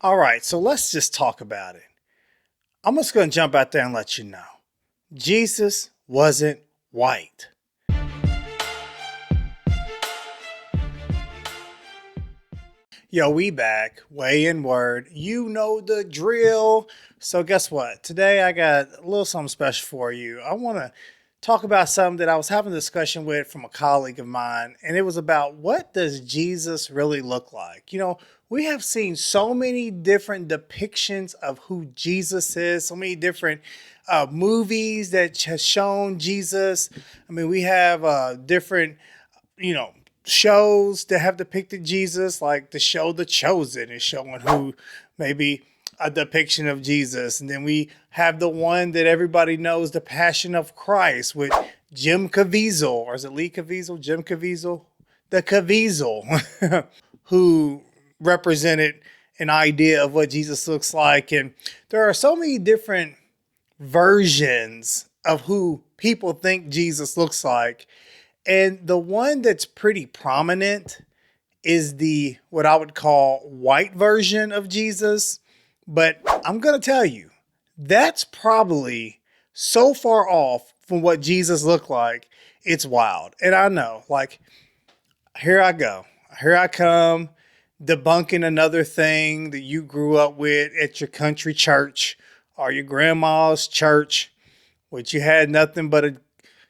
All right, so let's just talk about it. I'm just going to jump out there and let you know. Jesus wasn't white. Yo, we back. Way in word. You know the drill. So guess what? Today I got a little something special for you. I want to talk about something that I was having a discussion with from a colleague of mine, and it was about what does Jesus really look like? We have seen so many different depictions of who Jesus is, so many different movies that has shown Jesus. I mean, we have different, you know, shows that have depicted Jesus, like the show The Chosen is showing who maybe a depiction of Jesus. And then we have the one that everybody knows, The Passion of Christ, with Jim Caviezel, or is it Lee Caviezel? Jim Caviezel? The Caviezel, who represented an idea of what Jesus looks like. And there are so many different versions of who people think Jesus looks like. And the one that's pretty prominent is the what I would call white version of Jesus. But I'm going to tell you, that's probably so far off from what Jesus looked like. It's wild. And I know, like, here I go. Here I come debunking another thing that you grew up with at your country church or your grandma's church, which you had nothing but a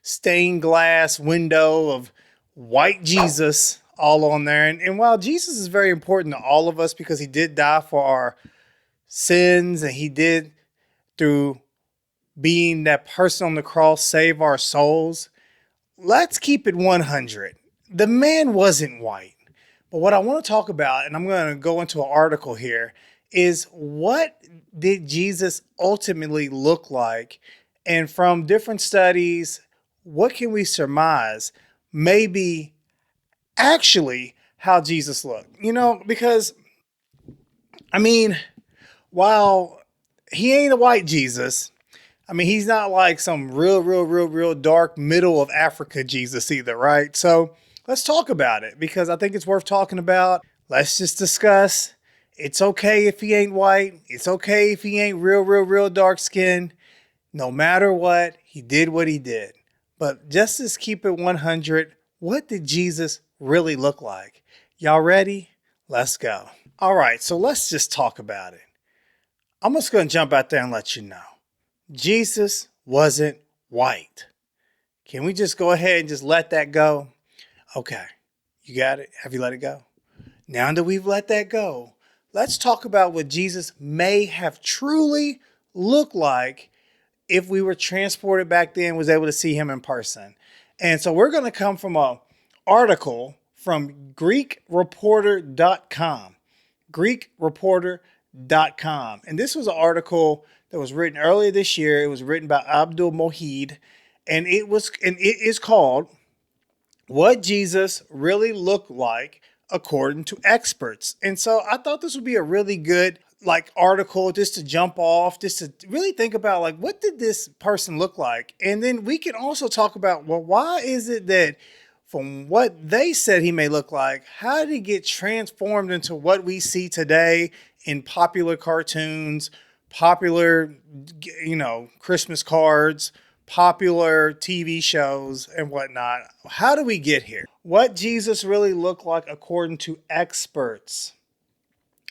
stained glass window of white Jesus all on there. And while Jesus is very important to all of us because he did die for our sins and he did, through being that person on the cross, save our souls, let's keep it 100. The man wasn't white. But what I want to talk about, and I'm going to go into an article here, is what did Jesus ultimately look like? And from different studies, what can we surmise maybe actually how Jesus looked? Because, I mean, while he ain't a white Jesus, I mean, he's not like some real dark middle of Africa Jesus either, right? So let's talk about it because I think it's worth talking about. Let's just discuss. It's okay if he ain't white. It's okay if he ain't real dark skinned. No matter what, he did what he did. But just to keep it 100, what did Jesus really look like? Y'all ready? Let's go. All right, so let's just talk about it. I'm just going to jump out there and let you know. Jesus wasn't white. Can we just go ahead and just let that go? Okay, you got it? Have you let it go? Now that we've let that go, let's talk about what Jesus may have truly looked like if we were transported back then, was able to see him in person. And so we're going to come from an article from GreekReporter.com. GreekReporter.com. And this was an article that was written earlier this year. It was written by Abdul Mohid. And it is called What Jesus Really Looked Like According to Experts. And so I thought this would be a really good article just to jump off, just to really think about what did this person look like? And then we can also talk about, well, why is it that from what they said he may look like, how did he get transformed into what we see today in popular cartoons, popular, Christmas cards, popular TV shows and whatnot? How do we get here? What Jesus really looked like according to experts.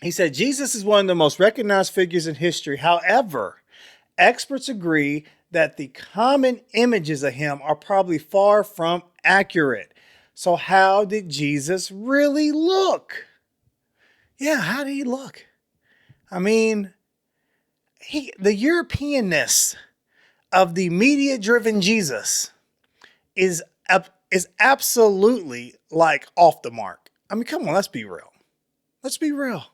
He said, Jesus is one of the most recognized figures in history. However, experts agree that the common images of him are probably far from accurate. So how did Jesus really look? Yeah, how did he look? I mean, the Europeanness of the media-driven Jesus is absolutely off the mark. I mean, come on, let's be real. Let's be real.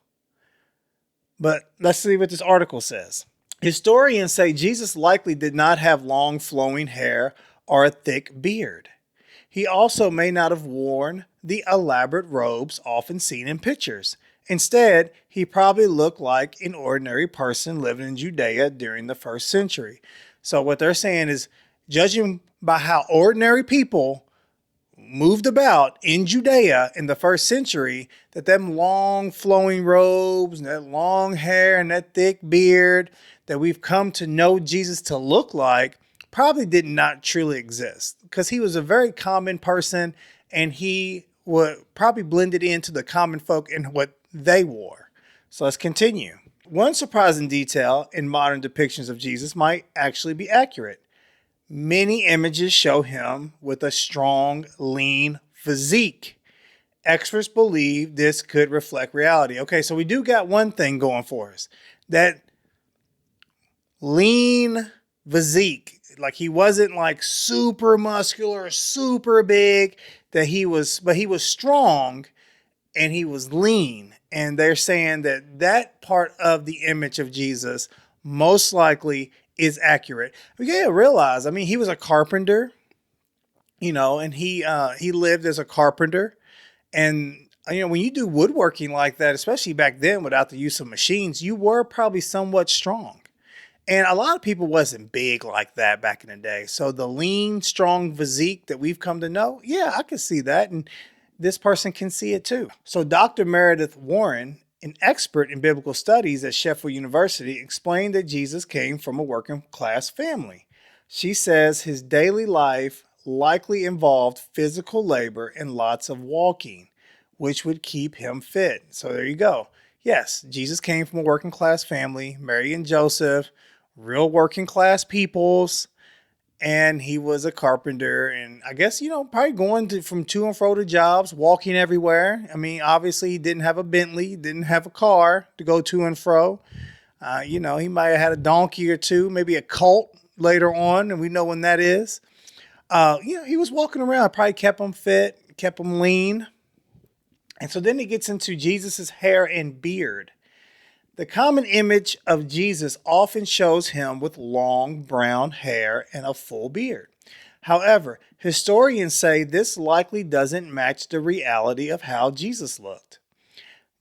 But let's see what this article says. Historians say Jesus likely did not have long flowing hair or a thick beard. He also may not have worn the elaborate robes often seen in pictures. Instead, he probably looked like an ordinary person living in Judea during the first century. So what they're saying is, judging by how ordinary people moved about in Judea in the first century, that them long flowing robes and that long hair and that thick beard that we've come to know Jesus to look like probably did not truly exist, because he was a very common person and he would probably blended into the common folk in what they wore. So let's continue. One surprising detail in modern depictions of Jesus might actually be accurate. Many images show him with a strong, lean physique. Experts believe this could reflect reality. Okay, so we do got one thing going for us. That lean physique. Like, he wasn't like super muscular, super big, but he was strong and he was lean. And they're saying that that part of the image of Jesus most likely is accurate. We gotta realize, I mean, he was a carpenter, and he lived as a carpenter. And when you do woodworking like that, especially back then without the use of machines, you were probably somewhat strong. And a lot of people wasn't big like that back in the day. So the lean, strong physique that we've come to know, yeah, I can see that. And this person can see it too. So Dr. Meredith Warren, an expert in biblical studies at Sheffield University, explained that Jesus came from a working class family. She says his daily life likely involved physical labor and lots of walking, which would keep him fit. So there you go. Yes, Jesus came from a working class family, Mary and Joseph, real working class peoples, and he was a carpenter. And I guess, probably going from to and fro to jobs, walking everywhere. I mean, obviously he didn't have a Bentley, didn't have a car to go to and fro. He might have had a donkey or two, maybe a colt later on, and we know when that is. He was walking around, probably kept him fit, kept him lean. And so then he gets into Jesus's hair and beard. The common image of Jesus often shows him with long brown hair and a full beard. However, historians say this likely doesn't match the reality of how Jesus looked.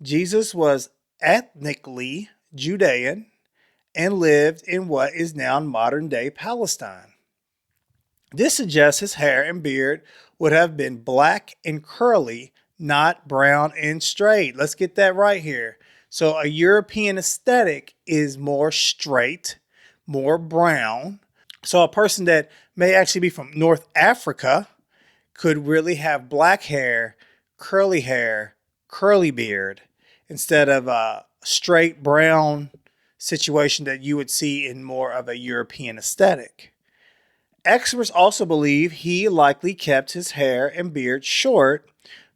Jesus was ethnically Judean and lived in what is now modern-day Palestine. This suggests his hair and beard would have been black and curly, not brown and straight. Let's get that right here. So a European aesthetic is more straight, more brown. So a person that may actually be from North Africa could really have black hair, curly beard, instead of a straight brown situation that you would see in more of a European aesthetic. Experts also believe he likely kept his hair and beard short,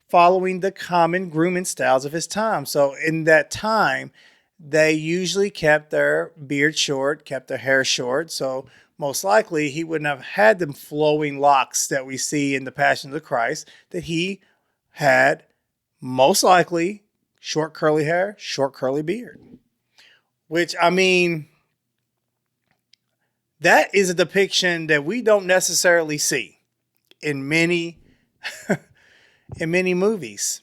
following the common grooming styles of his time. So in that time, they usually kept their beard short, kept their hair short. So most likely he wouldn't have had them flowing locks that we see in the Passion of the Christ, that he had most likely short curly hair, short curly beard. Which, I mean, that is a depiction that we don't necessarily see in many in many movies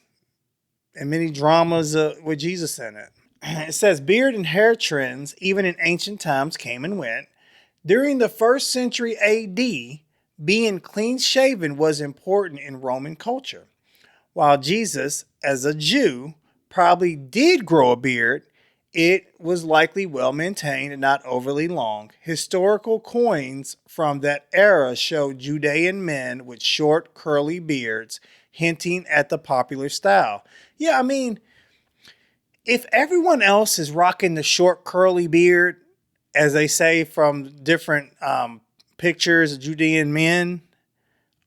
and many dramas with Jesus in it. It says beard and hair trends, even in ancient times, came and went. During the 1st century AD, being clean shaven was important in Roman culture. While Jesus, as a Jew, probably did grow a beard, it was likely well maintained and not overly long. Historical coins from that era show Judean men with short, curly beards, hinting at the popular style. Yeah, I mean, if everyone else is rocking the short, curly beard, as they say from different pictures of Judean men,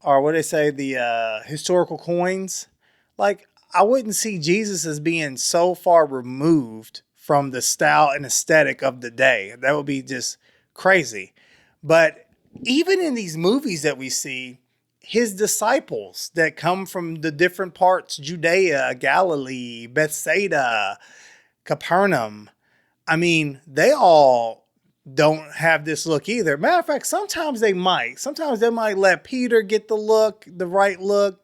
or what they say, the historical coins, like, I wouldn't see Jesus as being so far removed from the style and aesthetic of the day. That would be just crazy. But even in these movies that we see, his disciples that come from the different parts, Judea, Galilee, Bethsaida, Capernaum, I mean, they all don't have this look either. Matter of fact, sometimes they might. Sometimes they might let Peter get the look, the right look.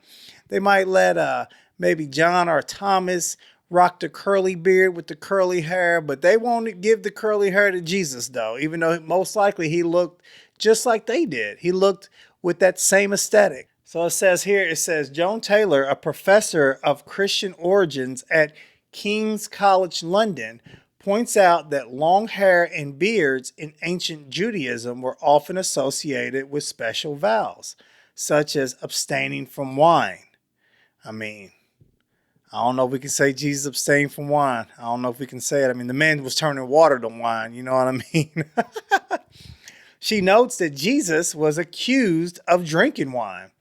They might let maybe John or Thomas rock the curly beard with the curly hair, but they won't give the curly hair to Jesus, though, even though most likely he looked just like they did. He looked with that same aesthetic. So it says here, it says Joan Taylor, a professor of Christian origins at King's College London, points out that long hair and beards in ancient Judaism were often associated with special vows, such as abstaining from wine. I mean, I don't know if we can say Jesus abstained from wine. I don't know if we can say it. I mean, the man was turning water to wine. You know what I mean? She notes that Jesus was accused of drinking wine,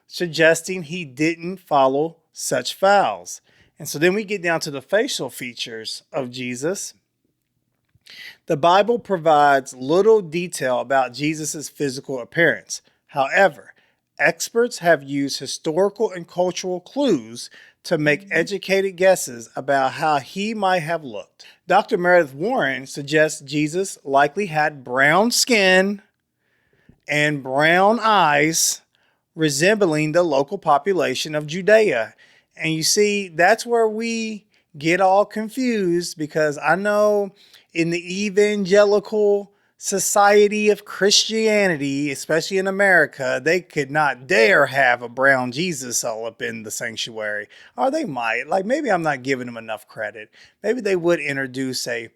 suggesting he didn't follow such vows. And so then we get down to the facial features of Jesus. The Bible provides little detail about Jesus' physical appearance. However, experts have used historical and cultural clues to make educated guesses about how he might have looked. Dr. Meredith Warren suggests Jesus likely had brown skin and brown eyes, resembling the local population of Judea. And you see, that's where we get all confused, because I know in the evangelical society of Christianity, especially in America, they could not dare have a brown Jesus all up in the sanctuary. Or they might. Like, maybe I'm not giving them enough credit. Maybe they would introduce a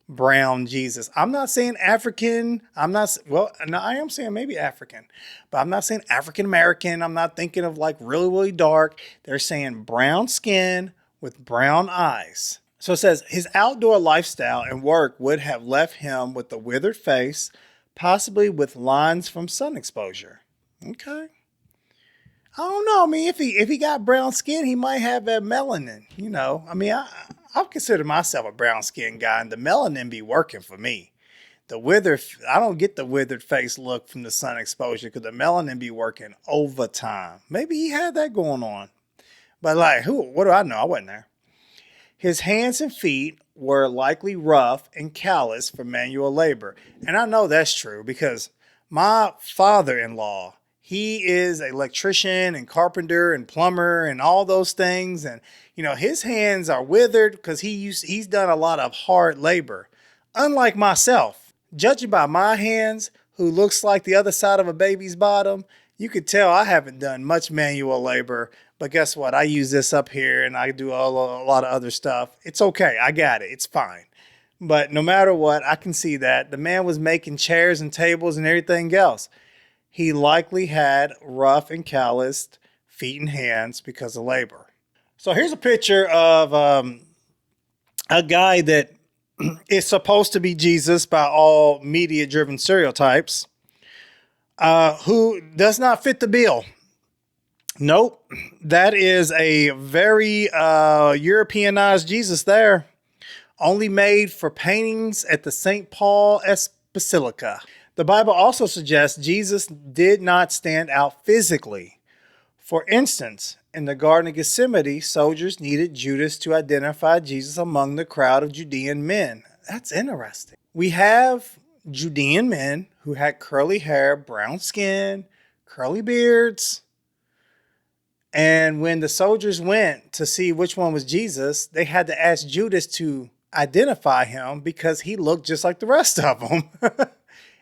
brown Jesus. I'm not saying African. Well, no, I am saying maybe African, but I'm not saying African American. I'm not thinking of like really, really dark. They're saying brown skin with brown eyes. So it says his outdoor lifestyle and work would have left him with a withered face, possibly with lines from sun exposure. Okay. I don't know. I mean, if he got brown skin, he might have that melanin. You know, I mean, I consider myself a brown skin guy, and the melanin be working for me. I don't get the withered face look from the sun exposure because the melanin be working overtime. Maybe he had that going on, but like, what do I know? I wasn't there. His hands and feet were likely rough and calloused from manual labor. And I know that's true because my father-in-law, he is an electrician and carpenter and plumber and all those things. And, you know, his hands are withered because he's done a lot of hard labor. Unlike myself, judging by my hands, who looks like the other side of a baby's bottom, you could tell I haven't done much manual labor. But guess what? I use this up here and I do a lot of other stuff. It's okay. I got it. It's fine. But no matter what, I can see that the man was making chairs and tables and everything else. He likely had rough and calloused feet and hands because of labor. So here's a picture of a guy that is supposed to be Jesus by all media-driven stereotypes, who does not fit the bill. Nope, that is a very Europeanized Jesus there, only made for paintings at the St. Paul Basilica. The Bible also suggests Jesus did not stand out physically. For instance, in the Garden of Gethsemane, soldiers needed Judas to identify Jesus among the crowd of Judean men. That's interesting. We have Judean men who had curly hair, brown skin, curly beards. And when the soldiers went to see which one was Jesus, they had to ask Judas to identify him because he looked just like the rest of them.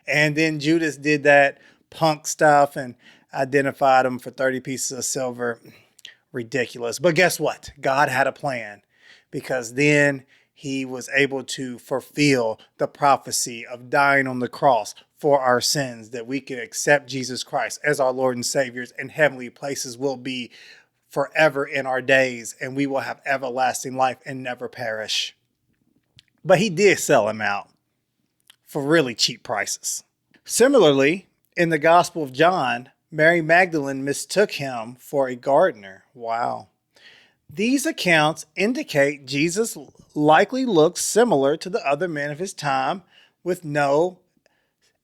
And then Judas did that punk stuff and identified him for 30 pieces of silver. Ridiculous. But guess what? God had a plan, because then he was able to fulfill the prophecy of dying on the cross for our sins, that we can accept Jesus Christ as our Lord and Savior, and heavenly places will be forever in our days, and we will have everlasting life and never perish. But he did sell him out for really cheap prices. Similarly, in the Gospel of John, Mary Magdalene mistook him for a gardener. Wow. These accounts indicate Jesus likely looked similar to the other men of his time, with no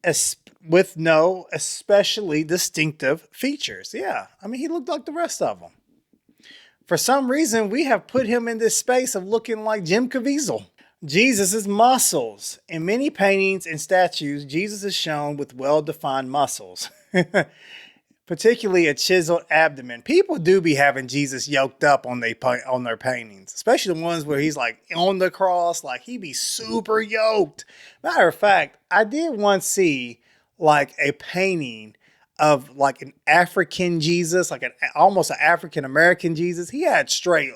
especially distinctive features. Yeah, I mean, he looked like the rest of them. For some reason, we have put him in this space of looking like Jim Caviezel. Jesus' muscles. In many paintings and statues, Jesus is shown with well-defined muscles, particularly a chiseled abdomen. People do be having Jesus yoked up on their paintings, especially the ones where he's like on the cross, like he be super yoked. Matter of fact, I did once see like a painting of like an African Jesus, like an almost an African American Jesus. He had straight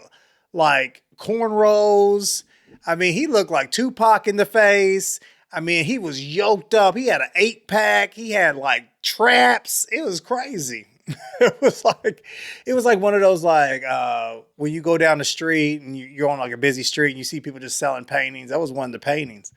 like cornrows. I mean, he looked like Tupac in the face. I mean, he was yoked up. He had an 8 pack. He had like traps. It was crazy. it was like it was like one of those like when you go down the street and you're on like a busy street and you see people just selling paintings. That was one of the paintings.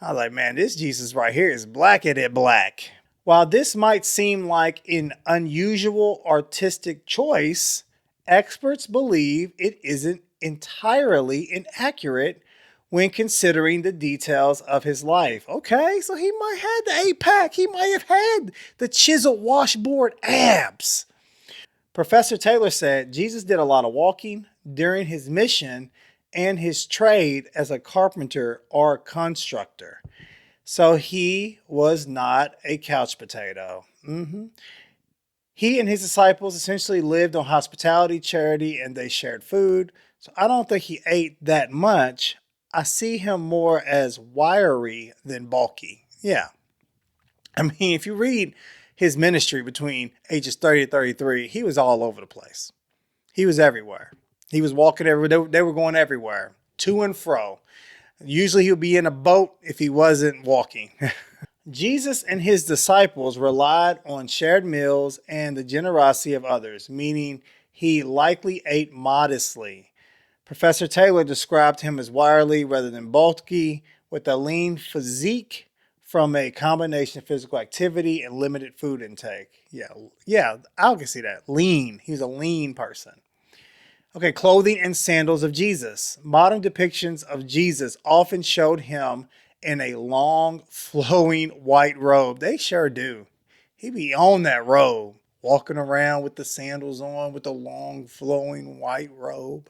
I was like, man, this Jesus right here is black at it black. While this might seem like an unusual artistic choice, experts believe it isn't entirely inaccurate when considering the details of his life. Okay, so he might have the 8 pack, he might have had the chiseled washboard abs. Professor Taylor said Jesus did a lot of walking during his mission and his trade as a carpenter or constructor. So he was not a couch potato. He and his disciples essentially lived on hospitality, charity, and they shared food. So I don't think he ate that much. I see him more as wiry than bulky. Yeah. I mean, if you read his ministry between ages 30 and 33, he was all over the place. He was everywhere. He was walking everywhere. They were going everywhere, to and fro. Usually he would be in a boat if he wasn't walking. Jesus and his disciples relied on shared meals and the generosity of others, meaning he likely ate modestly. Professor Taylor described him as wiry rather than bulky, with a lean physique from a combination of physical activity and limited food intake. Yeah, I can see that. Lean. He was a lean person. Okay, clothing and sandals of Jesus. Modern depictions of Jesus often showed him in a long, flowing white robe. They sure do. He be on that robe, walking around with the sandals on, with the long, flowing white robe.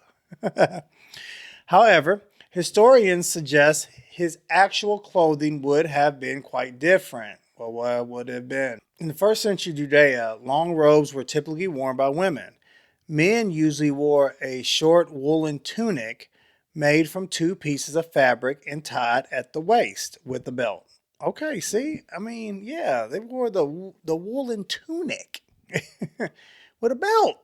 However, historians suggest his actual clothing would have been quite different. Well, what would it have been? In the first century Judea, long robes were typically worn by women. Men usually wore a short woolen tunic made from 2 pieces of fabric and tied at the waist with a belt. Okay, see? I mean, yeah, they wore the woolen tunic with a belt.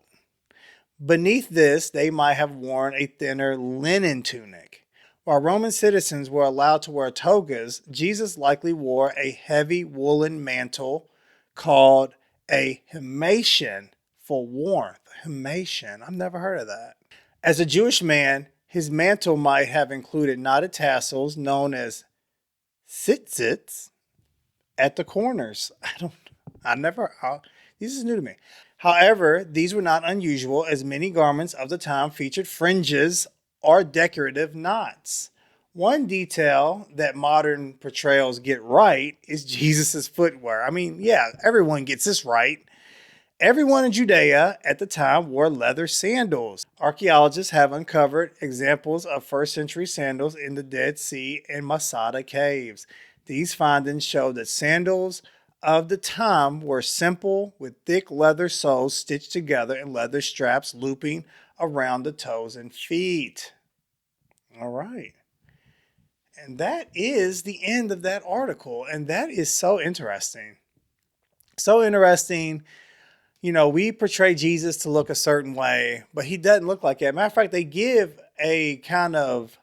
Beneath this, they might have worn a thinner linen tunic. While Roman citizens were allowed to wear togas, Jesus likely wore a heavy woolen mantle called a himation for warmth. Himation, I've never heard of that. As a Jewish man, his mantle might have included knotted tassels known as tzitzits at the corners. This is new to me. However, these were not unusual as many garments of the time featured fringes or decorative knots. One detail that modern portrayals get right is Jesus' footwear. I mean, yeah, everyone gets this right. Everyone in Judea at the time wore leather sandals. Archaeologists have uncovered examples of first century sandals in the Dead Sea and Masada caves. These findings show that sandals of the time were simple with thick leather soles stitched together and leather straps looping around the toes and feet. All right. And that is the end of that article. And that is so interesting. So interesting. You know, we portray Jesus to look a certain way, but he doesn't look like that. Matter of fact, they give a kind of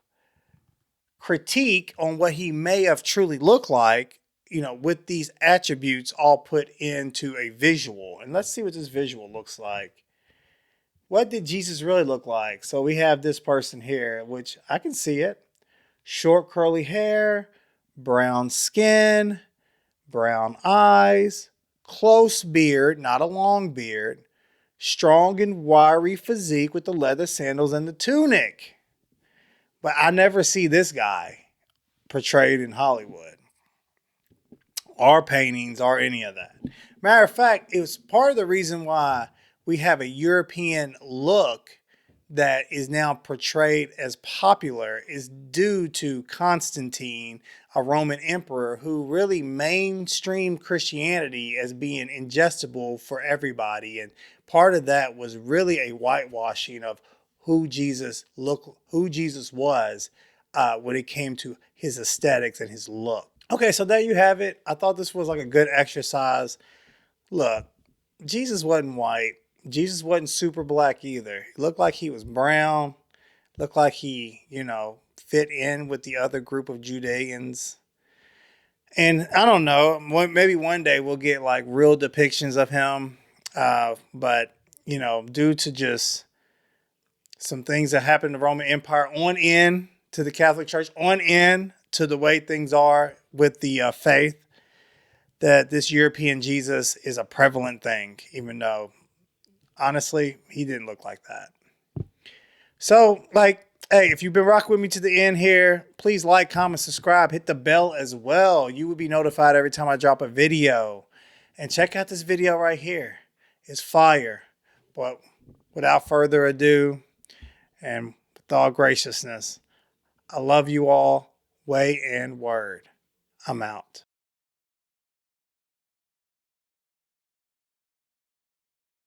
critique on what he may have truly looked like, you know, with these attributes all put into a visual. And let's see what this visual looks like. What did Jesus really look like? So we have this person here, which I can see it. Short curly hair, brown skin, brown eyes, close beard, not a long beard, strong and wiry physique with the leather sandals and the tunic. But I never see this guy portrayed in Hollywood or paintings or any of that. Matter of fact, it was part of the reason why we have a European look that is now portrayed as popular is due to Constantine, a Roman emperor who really mainstreamed Christianity as being ingestible for everybody. And part of that was really a whitewashing of who Jesus was when it came to his aesthetics and his look. Okay, so there you have it. I thought this was like a good exercise. Look, Jesus wasn't white. Jesus wasn't super black either. He looked like he was brown. Looked like he, fit in with the other group of Judeans. And I don't know, maybe one day we'll get like real depictions of him. But, due to just some things that happened in the Roman Empire on in to the Catholic Church, on in to the way things are with the faith, that this European Jesus is a prevalent thing, even though honestly, he didn't look like that. So, hey, if you've been rocking with me to the end here, please like, comment, subscribe, hit the bell as well. You will be notified every time I drop a video. And check out this video right here. It's fire. But without further ado, and with all graciousness, I love you all. Way and word. I'm out.